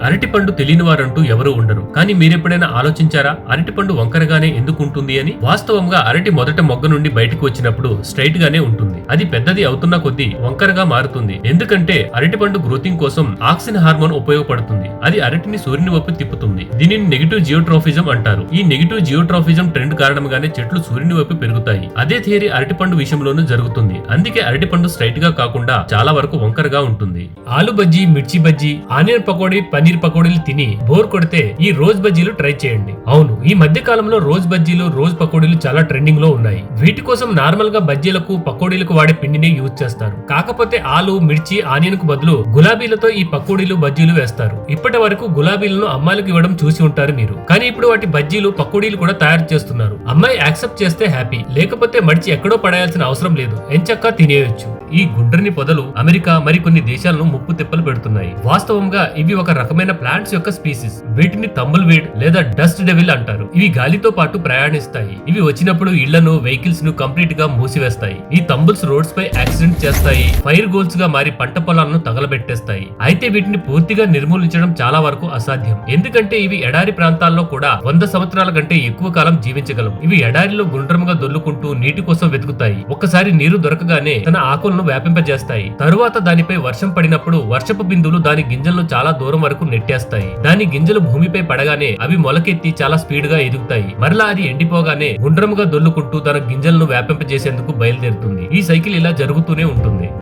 అరటిపండు తెలియని వారంటూ ఎవరూ ఉండరు. కానీ మీరెప్పుడైనా ఆలోచించారా అరటిపండు వంకరగానే ఎందుకు ఉంటుంది అని? వాస్తవంగా అరటి మొదట మొగ్గ నుండి బయటకు వచ్చినప్పుడు స్ట్రైట్ గానే ఉంటుంది. అది పెద్దది అవుతున్న కొద్దీ వంకరగా మారుతుంది. ఎందుకంటే అరటిపండు గ్రోతింగ్ కోసం ఆక్సిన్ హార్మోన్ ఉపయోగపడుతుంది. అది అరటిని సూర్యుని వైపు తిప్పుతుంది. దీనిని నెగిటివ్ జియోట్రోఫిజం అంటారు. ఈ నెగిటివ్ జియోట్రోఫిజం ట్రెండ్ కారణంగానే చెట్లు సూర్యుని వైపు పెరుగుతాయి. అదే థియరీ అరటిపండు విషయంలోనూ జరుగుతుంది. అందుకే అరటిపండు స్ట్రైట్ గా కాకుండా చాలా వరకు వంకరగా ఉంటుంది. ఆలు బజ్జీ, మిర్చి బజ్జీ, ఆనియన్ పకోడీ, పన్నీర్ పకోడీలు తిని బోర్ కొడితే ఈ రోజ్ బజ్జీలు ట్రై చేయండి. అవును, ఈ మధ్య కాలంలో రోజ్ బజ్జీలు, రోజ్ పకోడీలు చాలా ట్రెండింగ్ లో ఉన్నాయి. వీటి కోసం నార్మల్ గా బజ్జీలకు, పకోడీలకు వాడే పిండిని యూజ్ చేస్తారు. కాకపోతే ఆలు, మిర్చి, ఆనియన్ కు బదులు గులాబీలతో ఈ పకోడీలు, బజ్జీలు వేస్తారు. ఇప్పటి వరకు గులాబీలను అమ్మాయిలకు ఇవ్వడం చూసి ఉంటారు మీరు. కానీ ఇప్పుడు వాటి బజ్జీలు, పకోడీలు కూడా తయారు చేస్తున్నారు. అమ్మాయి యాక్సెప్ట్ చేస్తే హ్యాపీ, లేకపోతే మడిచి ఎక్కడో పడేయాల్సిన అవసరం లేదు, ఎంచక్కా తినేయొచ్చు. ఈ గుండ్రని పొదలు అమెరికా మరికొన్ని దేశాలను ముప్పు తిప్పలు పెడుతున్నాయి. వాస్తవంగా ఇవి ఒక రకమైన ప్లాంట్స్ యొక్క స్పీసీస్. వీటిని తంబుల్ వీడ్ లేదా డస్ట్ డెవిల్ అంటారు. ఇవి గాలితో పాటు ప్రయాణిస్తాయి. ఇవి వచ్చినప్పుడు ఇళ్లను, వెహికల్స్ ను కంప్లీట్ గా మూసివేస్తాయి. ఈ తంబుల్స్ రోడ్స్ పై యాక్సిడెంట్ చేస్తాయి, ఫైర్ గోల్స్ గా మారి పంట పొలాలను తగలబెట్టేస్తాయి. అయితే వీటిని పూర్తిగా నిర్మూలించడం చాలా వరకు అసాధ్యం. ఎందుకంటే ఇవి ఎడారి ప్రాంతాల్లో కూడా 100 సంవత్సరాల కంటే ఎక్కువ కాలం జీవించగలవు. ఇవి ఎడారిలో గుండ్రముగా దొల్లుకుంటూ నీటి కోసం వెతుకుతాయి. ఒక్కసారి నీరు దొరకగానే తన ఆకులను వ్యాపింపజేస్తాయి. తరువాత దానిపై వర్షం పడినప్పుడు వర్షపు బిందువులు దాని గింజలను చాలా దూరం వరకు నెట్టేస్తాయి. దాని గింజలు భూమిపై పడగానే అవి మొలకెత్తి చాలా స్పీడ్ గా ఎదుగుతాయి. మరలా అది ఎండిపోగానే గుండ్రముగా దొల్లుకుంటూ తన గింజలను వ్యాపింపజేసేందుకు బయలుదేరుతుంది. ఈ సైకిల్ ఇలా జరుగుతూనే ఉంటుంది.